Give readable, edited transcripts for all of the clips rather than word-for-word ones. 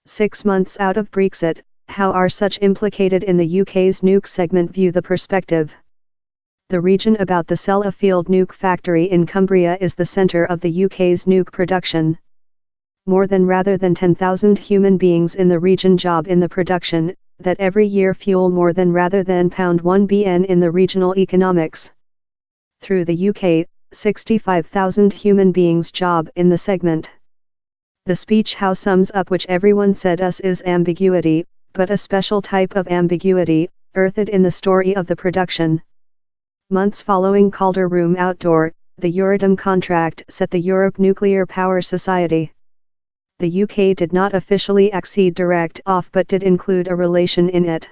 6 months out of Brexit, how are such implicated in the UK's nuke segment view the perspective? The region about the Sellafield nuke factory in Cumbria is the centre of the UK's nuke production. More than rather than 10,000 human beings in the region job in the production, that every year fuel more than rather than £1 billion in the regional economics. Through the UK, 65,000 human beings job in the segment. The speech how sums up which everyone said us is ambiguity, but a special type of ambiguity, earthed in the story of the production. Months following Calder Room Outdoor, the Euratom contract set the Europe Nuclear Power Society. The UK did not officially accede direct off but did include a relation in it.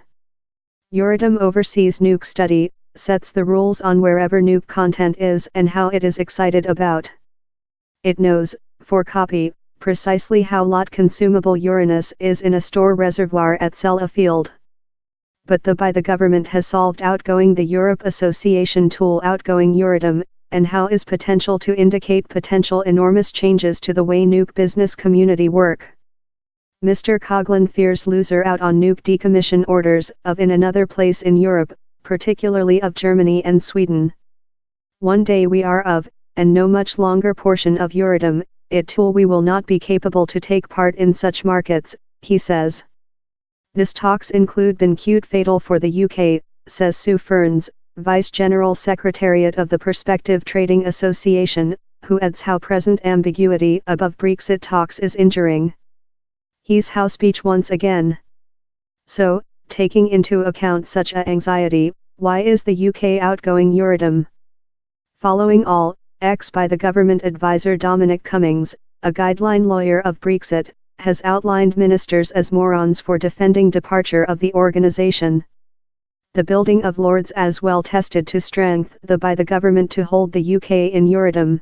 Euratom oversees nuke study, sets the rules on wherever nuke content is and how it is excited about. It knows, for copy, precisely how lot consumable Uranus is in a store reservoir at Sellafield. But by the government has solved outgoing the Europe Association tool outgoing Euratom, and how is potential to indicate potential enormous changes to the way nuke business community work. Mr. Coghlan fears loser out on nuke decommission orders of in another place in Europe, particularly of Germany and Sweden. One day we are of, and no much longer portion of Euratom, it tool we will not be capable to take part in such markets, he says. This talks include been cute fatal for the UK, says Sue Ferns, Vice General Secretariat of the Prospective Trading Association, who adds how present ambiguity above Brexit talks is injuring. He's how speech once again. So, taking into account such a anxiety, why is the UK outgoing Euratom? Following all, by the government advisor Dominic Cummings, a guideline lawyer of Brexit, has outlined ministers as morons for defending departure of the organisation. The building of Lords as well tested to strength by the government to hold the UK in Euratom.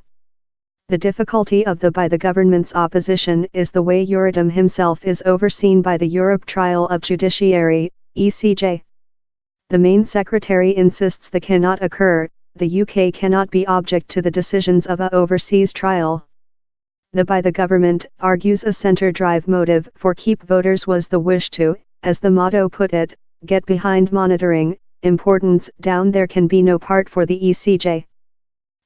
The difficulty of by the government's opposition is the way Euratom himself is overseen by the Europe Trial of Judiciary, ECJ. The main secretary insists that cannot occur. The UK cannot be object to the decisions of a overseas trial. By the government argues a centre drive motive for keep voters was the wish to, as the motto put it, get behind monitoring, importance down there can be no part for the ECJ.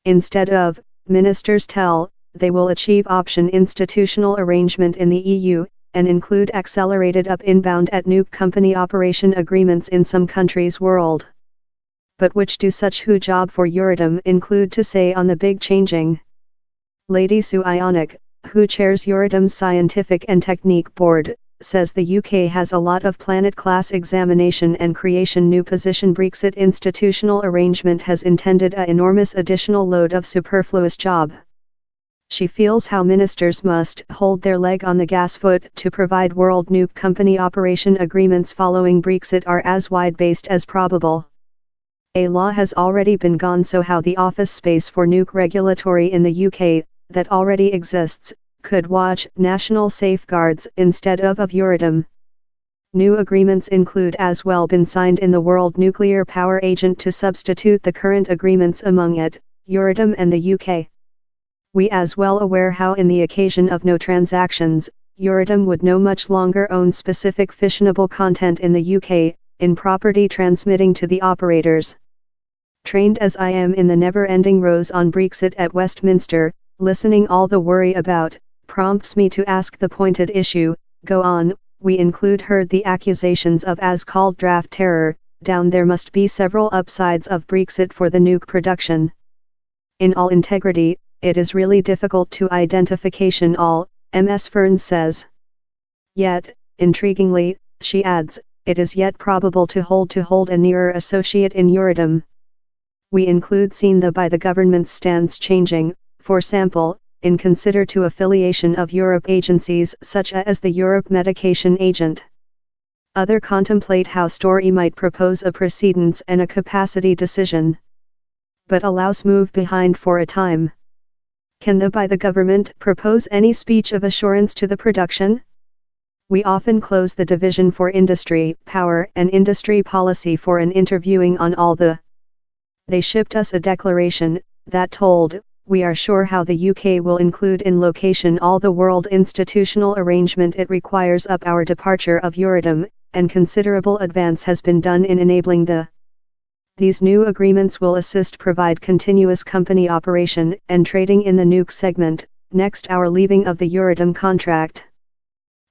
Instead of, ministers tell, they will achieve option institutional arrangement in the EU, and include accelerated up inbound at nuke company operation agreements in some countries world. But which do such who job for Euratom include to say on the big changing? Lady Sue Ionic, who chairs Euratom's Scientific and Technique Board, says the UK has a lot of planet-class examination and creation new position Brexit institutional arrangement has intended a enormous additional load of superfluous job. She feels how ministers must hold their leg on the gas foot to provide world nuke company operation agreements following Brexit are as wide-based as probable. A law has already been gone so how the office space for nuke regulatory in the UK, that already exists, could watch national safeguards instead of Euratom. New agreements include as well been signed in the World Nuclear Power Agent to substitute the current agreements among it, Euratom and the UK. We as well aware how in the occasion of no transactions, Euratom would no much longer own specific fissionable content in the UK, in property transmitting to the operators. Trained as I am in the never-ending rows on Brexit at Westminster, listening all the worry about, prompts me to ask the pointed issue, go on, we include heard the accusations of as-called draft terror, down there must be several upsides of Brexit for the nuke production. In all integrity, it is really difficult to identification all, Ms. Ferns says. Yet, intriguingly, she adds, it is yet probable to hold a nearer associate in Euratom. We include seen by the government's stance changing, for sample, in consider to affiliation of Europe agencies such as the Europe Medication Agent. Other contemplate how story might propose a precedence and a capacity decision. But allows move behind for a time. Can the government propose any speech of assurance to the production? We often close the division for industry, power and industry policy for an interviewing on all the. They shipped us a declaration, that told, we are sure how the UK will include in location all the world institutional arrangement it requires up our departure of Euratom, and considerable advance has been done in enabling these new agreements will assist provide continuous company operation and trading in the Nuke segment, next our leaving of the Euratom contract.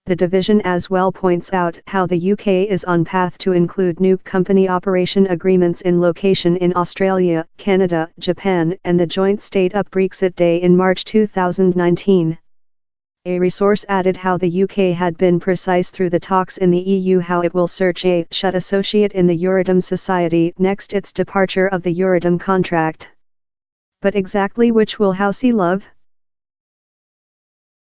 The division as well points out how the UK is on path to include Nuke company operation agreements in location in Australia, Canada, Japan and the joint state-up Brexit Day in March 2019. A resource added how the UK had been precise through the talks in the EU how it will search a shut associate in the Euratom Society next its departure of the Euratom contract. But exactly which will Housey love?